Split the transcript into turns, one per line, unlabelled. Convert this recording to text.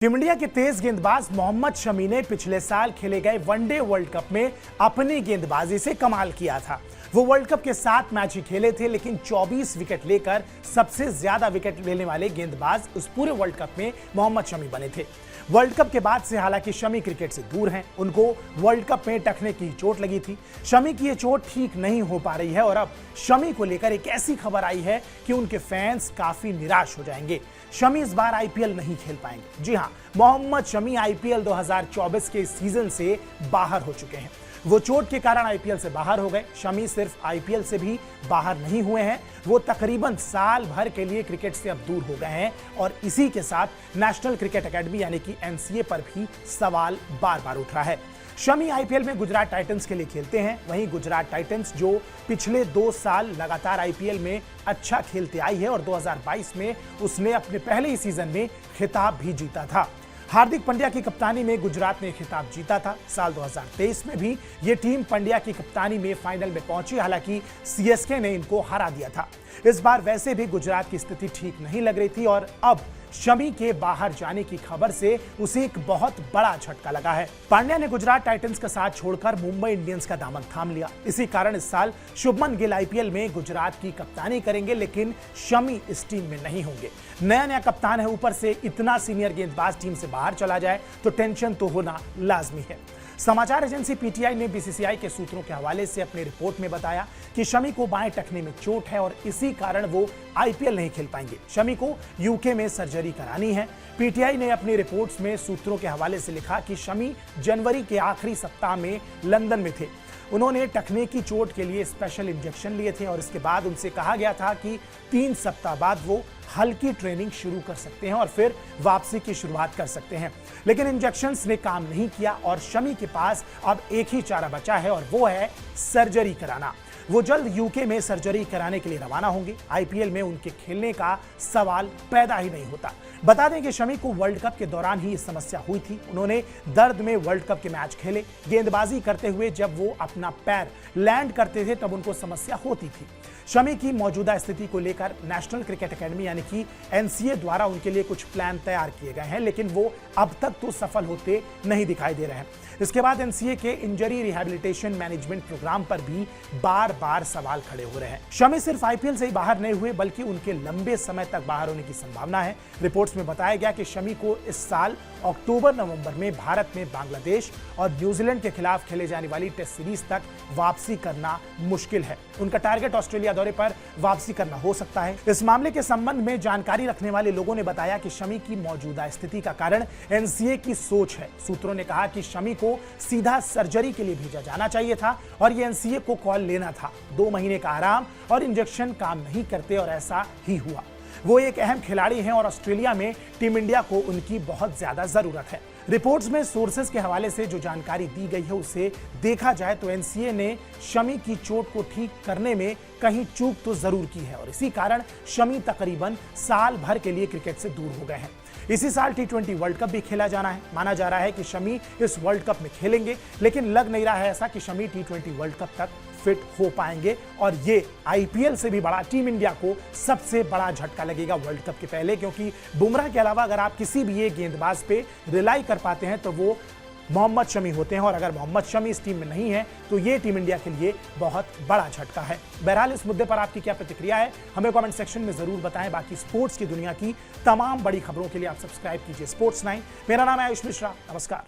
Team India के तेज गेंदबाज मोहम्मद शमी ने पिछले साल खेले गए वनडे वर्ल्ड कप में अपनी गेंदबाजी से कमाल किया था। वो वर्ल्ड कप के 7 मैच ही खेले थे, लेकिन 24 विकेट लेकर सबसे ज्यादा विकेट लेने वाले गेंदबाज उस पूरे वर्ल्ड कप में मोहम्मद शमी बने थे। वर्ल्ड कप के बाद से हालांकि शमी क्रिकेट से दूर हैं। उनको वर्ल्ड कप में टखने की चोट लगी थी। शमी की ये चोट ठीक नहीं हो पा रही है और अब शमी को लेकर एक ऐसी खबर आई है कि उनके फैंस काफी निराश हो जाएंगे। शमी इस बार आईपीएल नहीं खेल पाएंगे। जी हां, मोहम्मद शमी आईपीएल 2024 के सीजन से बाहर हो चुके हैं। वो चोट के कारण आईपीएल से बाहर हो गए। शमी सिर्फ आईपीएल से भी बाहर नहीं हुए हैं, वो तकरीबन साल भर के लिए क्रिकेट से अब दूर हो गए हैं और इसी के साथ नेशनल क्रिकेट एकेडमी यानी कि एनसीए पर भी सवाल बार बार उठ रहा है। शमी आईपीएल में गुजरात टाइटंस के लिए खेलते हैं। वहीं गुजरात टाइटंस जो पिछले 2 साल लगातार आईपीएल में अच्छा खेलते आई है और 2022 में उसने अपने पहले ही सीजन में खिताब भी जीता था। हार्दिक पांड्या की कप्तानी में गुजरात ने खिताब जीता था। साल 2023 में भी ये टीम पांड्या की कप्तानी में फाइनल में पहुंची, हालांकि सीएसके ने इनको हरा दिया था। इस बार वैसे भी गुजरात की स्थिति ठीक नहीं लग रही थी और अब शमी के बाहर जाने की खबर से उसे एक बहुत बड़ा झटका लगा है। पांड्या ने गुजरात टाइटंस का साथ छोड़कर मुंबई इंडियंस का दामन थाम लिया। इसी कारण इस साल शुभमन गिल आईपीएल में गुजरात की कप्तानी करेंगे, लेकिन शमी इस टीम में नहीं होंगे। नया कप्तान है, ऊपर से इतना सीनियर गेंदबाज टीम से बाहर चला जाए तो टेंशन तो होना लाजमी है। समाचार एजेंसी पीटीआई ने बीसीसीआई के सूत्रों के हवाले से अपनी रिपोर्ट में बताया कि शमी को बाएं टखने में चोट है और इसी कारण वो आईपीएल नहीं खेल पाएंगे। शमी को यूके में सर्जरी करानी है। पीटीआई ने अपनी रिपोर्ट्स में सूत्रों के हवाले से लिखा कि शमी जनवरी के आखिरी सप्ताह में लंदन में थे। उन्होंने टखने की चोट के लिए स्पेशल इंजेक्शन लिए थे और इसके बाद उनसे कहा गया था कि 3 सप्ताह बाद वो हल्की ट्रेनिंग शुरू कर सकते हैं और फिर वापसी की शुरुआत कर सकते हैं, लेकिन इंजेक्शंस ने काम नहीं किया और शमी के पास अब एक ही चारा बचा है और वो है सर्जरी कराना। वो जल्द यूके में सर्जरी कराने के लिए रवाना होंगे। आईपीएल में उनके खेलने का सवाल पैदा ही नहीं होता। बता दें कि शमी को वर्ल्ड कप के दौरान ही समस्या हुई थी। उन्होंने दर्द में वर्ल्ड कप के मैच खेले। गेंदबाजी करते हुए जब वो अपना पैर लैंड करते थे तब उनको समस्या होती थी। शमी की मौजूदा स्थिति को लेकर नेशनल क्रिकेट एकेडमी यानी कि एनसीए द्वारा उनके लिए कुछ प्लान तैयार किए गए हैं, लेकिन वो अब तक तो सफल होते नहीं दिखाई दे रहे हैं। इसके बाद एनसीए के इंजरी रिहैबिलिटेशन मैनेजमेंट प्रोग्राम पर भी बार बार सवाल खड़े हो रहे हैं। शमी सिर्फ आईपीएल से ही बाहर नहीं हुए, बल्कि उनके लंबे समय तक बाहर होने की संभावना है। रिपोर्ट्स में बताया गया कि शमी को इस साल अक्टूबर-नवंबर में भारत में बांग्लादेश और न्यूजीलैंड के खिलाफ खेले जाने वाली टेस्ट सीरीज तक वापसी करना मुश्किल है। उनका टारगेट ऑस्ट्रेलिया दौरे पर वापसी करना हो सकता है। इस मामले के संबंध में जानकारी रखने वाले लोगों ने बताया कि शमी की मौजूदा स्थिति का कारण एनसीए की सोच है। सूत्रों ने कहा कि शमी को सीधा सर्जरी के लिए भेजा जाना चाहिए था और ये एनसीए को कॉल लेना था। 2 महीने का आराम और इंजेक्शन काम नहीं करते और ऐसा ही हुआ। वो एक अहम खिलाड़ी हैं और ऑस्ट्रेलिया में टीम इंडिया को उनकी बहुत ज्यादा जरूरत है। रिपोर्ट्स में सोर्सेस के हवाले से जो जानकारी दी गई है उसे देखा जाए तो एनसीए ने शमी की चोट को ठीक करने में कहीं चूक तो जरूर की है और इसी कारण शमी तकरीबन साल भर के लिए क्रिकेट से दूर हो गए हैं। इसी साल टी20 वर्ल्ड कप भी खेला जाना है। माना जा रहा है कि शमी इस वर्ल्ड कप में खेलेंगे, लेकिन लग नहीं रहा है ऐसा कि शमी टी20 वर्ल्ड कप तक फिट हो पाएंगे और ये आईपीएल से भी बड़ा टीम इंडिया को सबसे बड़ा झटका लगेगा वर्ल्ड कप के पहले, क्योंकि बुमराह के अलावा अगर आप किसी भी एक गेंदबाज पे रिलाई कर पाते हैं तो वो मोहम्मद शमी होते हैं और अगर मोहम्मद शमी इस टीम में नहीं है तो ये टीम इंडिया के लिए बहुत बड़ा झटका है। बहरहाल इस मुद्दे पर आपकी क्या प्रतिक्रिया है हमें कमेंट सेक्शन में जरूर बताएं। बाकी स्पोर्ट्स की दुनिया की तमाम बड़ी खबरों के लिए आप सब्सक्राइब कीजिए स्पोर्ट्स 9। मेरा नाम है आयुष मिश्रा। नमस्कार।